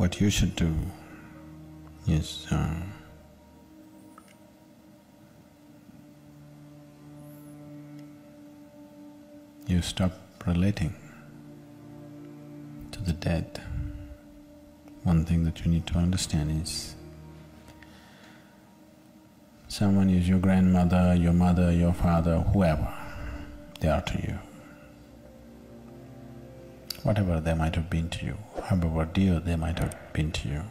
what you should do is you stop relating to the dead. One thing that you need to understand is someone is your grandmother, your mother, your father, whoever they are to you. Whatever they might have been to you, however dear they might have been to you,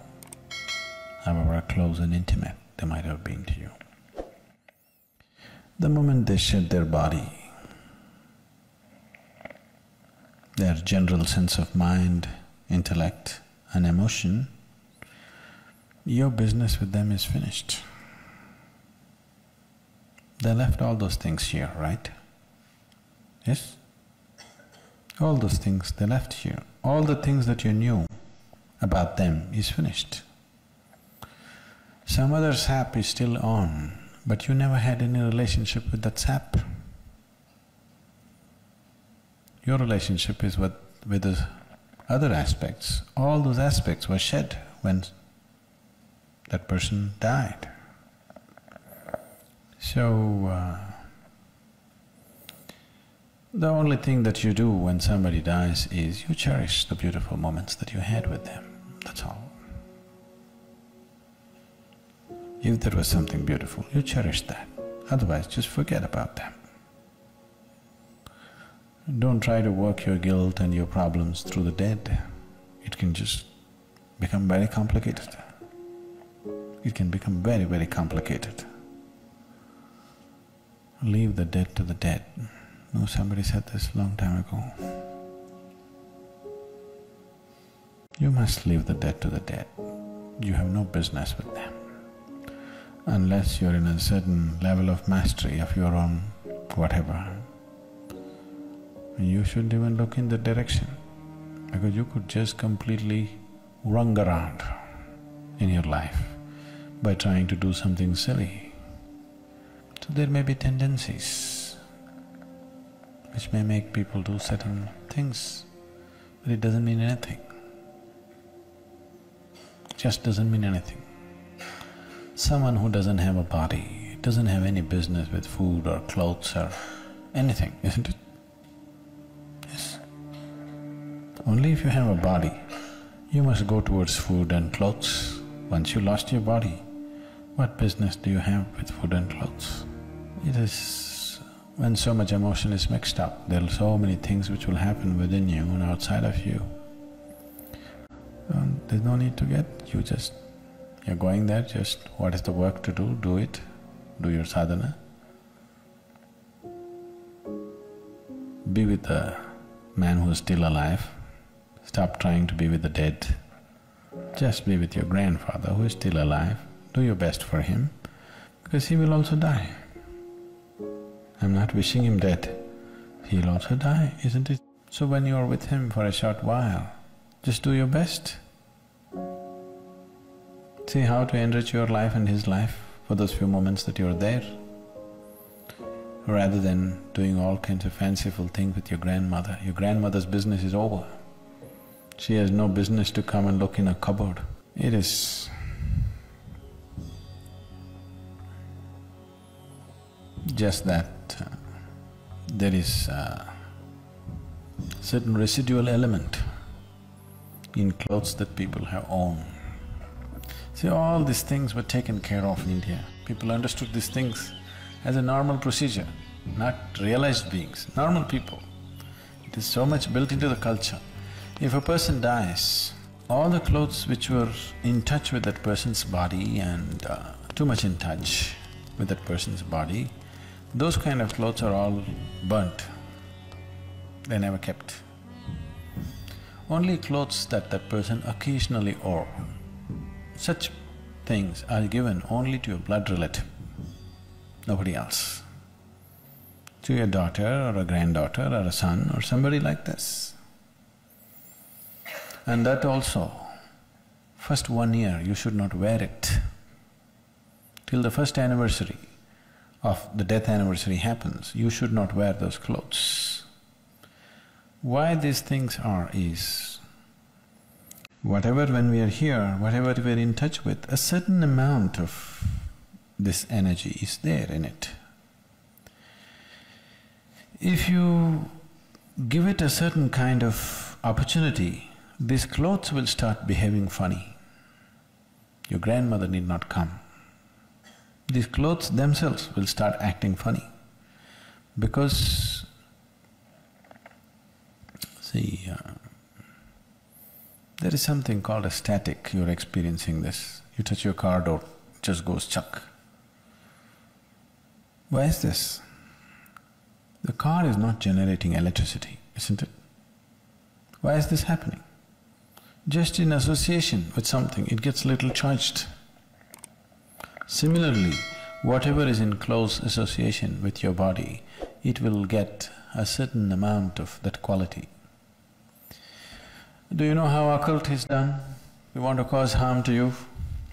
however close and intimate they might have been to you. The moment they shed their body, their general sense of mind, intellect and emotion, your business with them is finished. They left all those things here, right? Yes? All those things they left here. All the things that you knew about them is finished. Some other sap is still on, but you never had any relationship with that sap. Your relationship is with the other aspects. All those aspects were shed when that person died. So, the only thing that you do when somebody dies is you cherish the beautiful moments that you had with them, that's all. If there was something beautiful, you cherish that, otherwise just forget about them. Don't try to work your guilt and your problems through the dead. It can just become very complicated. It can become very, very complicated. Leave the dead to the dead. No, somebody said this long time ago. You must leave the dead to the dead. You have no business with them. Unless you're in a certain level of mastery of your own whatever, you shouldn't even look in that direction, because you could just completely run around in your life by trying to do something silly. So there may be tendencies which may make people do certain things, but it doesn't mean anything. Just doesn't mean anything. Someone who doesn't have a body doesn't have any business with food or clothes or anything, isn't it? Yes. Only if you have a body, you must go towards food and clothes. Once you lost your body, what business do you have with food and clothes? It is… when so much emotion is mixed up, there are so many things which will happen within you and outside of you. There's no need to get… you're going there, just what is the work to do it, do your sadhana. Be with the man who is still alive, stop trying to be with the dead. Just be with your grandfather who is still alive, do your best for him, because he will also die. I'm not wishing him dead, he'll also die, isn't it? So when you're with him for a short while, just do your best. See how to enrich your life and his life for those few moments that you're there, rather than doing all kinds of fanciful things with your grandmother. Your grandmother's business is over. She has no business to come and look in a cupboard. It is… just that there is a certain residual element in clothes that people have owned. See, all these things were taken care of in India. People understood these things as a normal procedure, not realized beings, normal people. It is so much built into the culture. If a person dies, all the clothes which were in touch with that person's body and too much in touch with that person's body, those kind of clothes are all burnt, they're never kept. Only clothes that that person occasionally wore, such things are given only to your blood relative, nobody else. To your daughter or a granddaughter or a son or somebody like this. And that also, first 1 year you should not wear it. Till the first anniversary of the death anniversary happens, you should not wear those clothes. Why these things are is, Whatever, when we are here, whatever we are in touch with, a certain amount of this energy is there in it. If you give it a certain kind of opportunity, these clothes will start behaving funny. Your grandmother need not come. These clothes themselves will start acting funny because, see, there is something called a static, you're experiencing this. You touch your car door, it just goes chuck. Why is this? The car is not generating electricity, isn't it? Why is this happening? Just in association with something, it gets little charged. Similarly, whatever is in close association with your body, it will get a certain amount of that quality. Do you know how occult is done? You want to cause harm to you,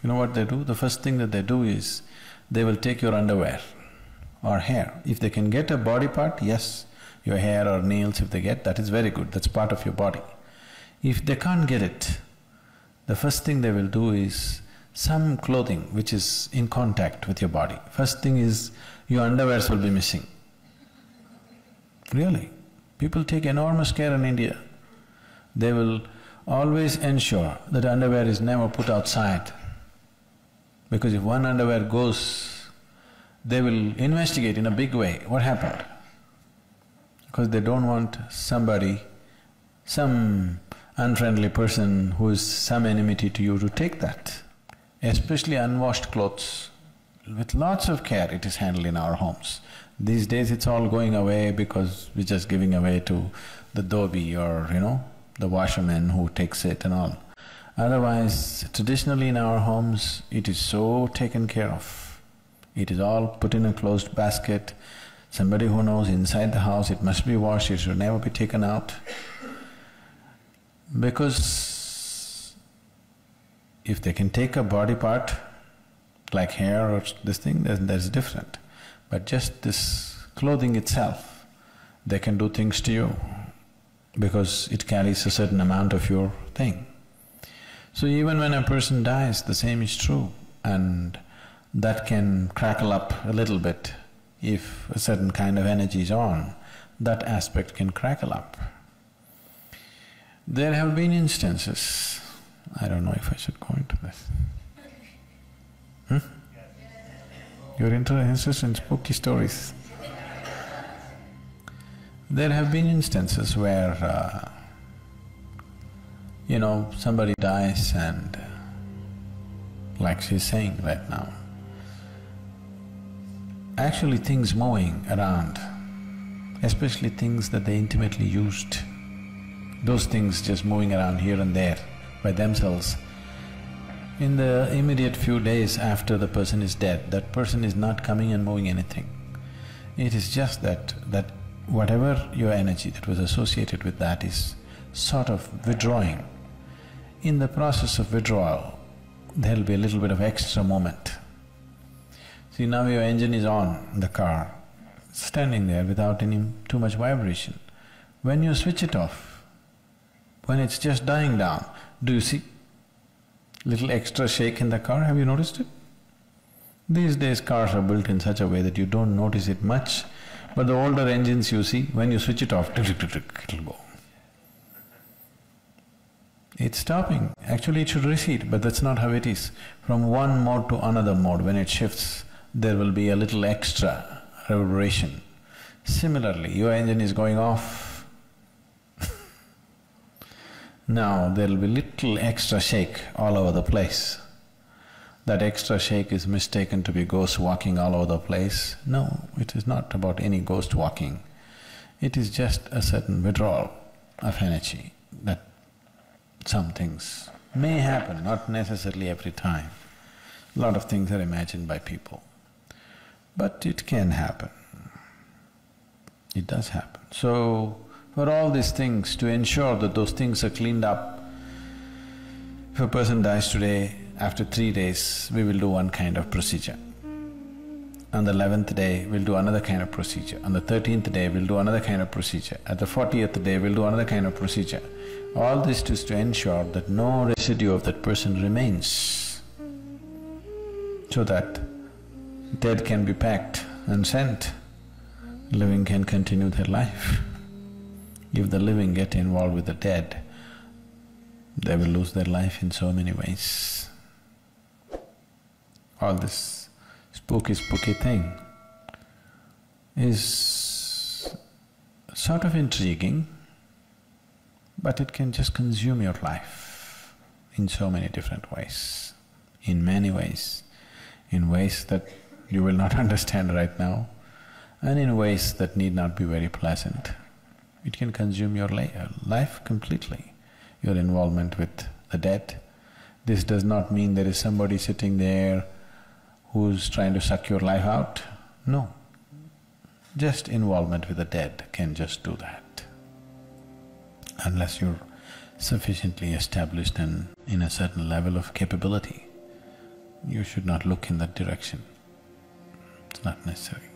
you know what they do? The first thing that they do is, they will take your underwear or hair. If they can get a body part, yes, your hair or nails if they get, that is very good, that's part of your body. If they can't get it, the first thing they will do is some clothing which is in contact with your body. First thing is, your underwears will be missing. Really, people take enormous care in India. They will always ensure that underwear is never put outside, because if one underwear goes, they will investigate in a big way what happened, because they don't want somebody, some unfriendly person who is some enmity to you to take that. Especially unwashed clothes, with lots of care it is handled in our homes. These days it's all going away because we're just giving away to the dhobi or, the washerman who takes it and all. Otherwise, traditionally in our homes, it is so taken care of. It is all put in a closed basket. Somebody who knows inside the house it must be washed, it should never be taken out. Because if they can take a body part, like hair or this thing, then that's different. But just this clothing itself, they can do things to you because it carries a certain amount of your thing. So even when a person dies, the same is true, and that can crackle up a little bit. If a certain kind of energy is on, that aspect can crackle up. There have been instances, I don't know if I should go into this. You're interested in spooky stories. There have been instances where, somebody dies and, like she's saying right now, actually things moving around, especially things that they intimately used, those things just moving around here and there by themselves. In the immediate few days after the person is dead, that person is not coming and moving anything. It is just that whatever your energy that was associated with that is sort of withdrawing. In the process of withdrawal, there'll be a little bit of extra moment. See, now your engine is on, the car, standing there without any too much vibration. When you switch it off, when it's just dying down, do you see little extra shake in the car? Have you noticed it? These days cars are built in such a way that you don't notice it much, but the older engines you see, when you switch it off, it'll go. It's stopping. Actually it should recede, but that's not how it is. From one mode to another mode, when it shifts, there will be a little extra reverberation. Similarly, your engine is going off, now there'll be little extra shake all over the place. That extra shake is mistaken to be ghosts walking all over the place. No, it is not about any ghost walking. It is just a certain withdrawal of energy that some things may happen, not necessarily every time. A lot of things are imagined by people, but it can happen. It does happen. So, for all these things, to ensure that those things are cleaned up, if a person dies today, after 3 days, we will do one kind of procedure. On the 11th day, we'll do another kind of procedure. On the 13th day, we'll do another kind of procedure. At the 40th day, we'll do another kind of procedure. All this is to ensure that no residue of that person remains, so that dead can be packed and sent, living can continue their life. If the living get involved with the dead, they will lose their life in so many ways. All this spooky thing is sort of intriguing, but it can just consume your life in so many different ways, in many ways, in ways that you will not understand right now, and in ways that need not be very pleasant. It can consume your life completely, your involvement with the dead. This does not mean there is somebody sitting there who's trying to suck your life out. No. Just involvement with the dead can just do that. Unless you're sufficiently established and in a certain level of capability, you should not look in that direction. It's not necessary.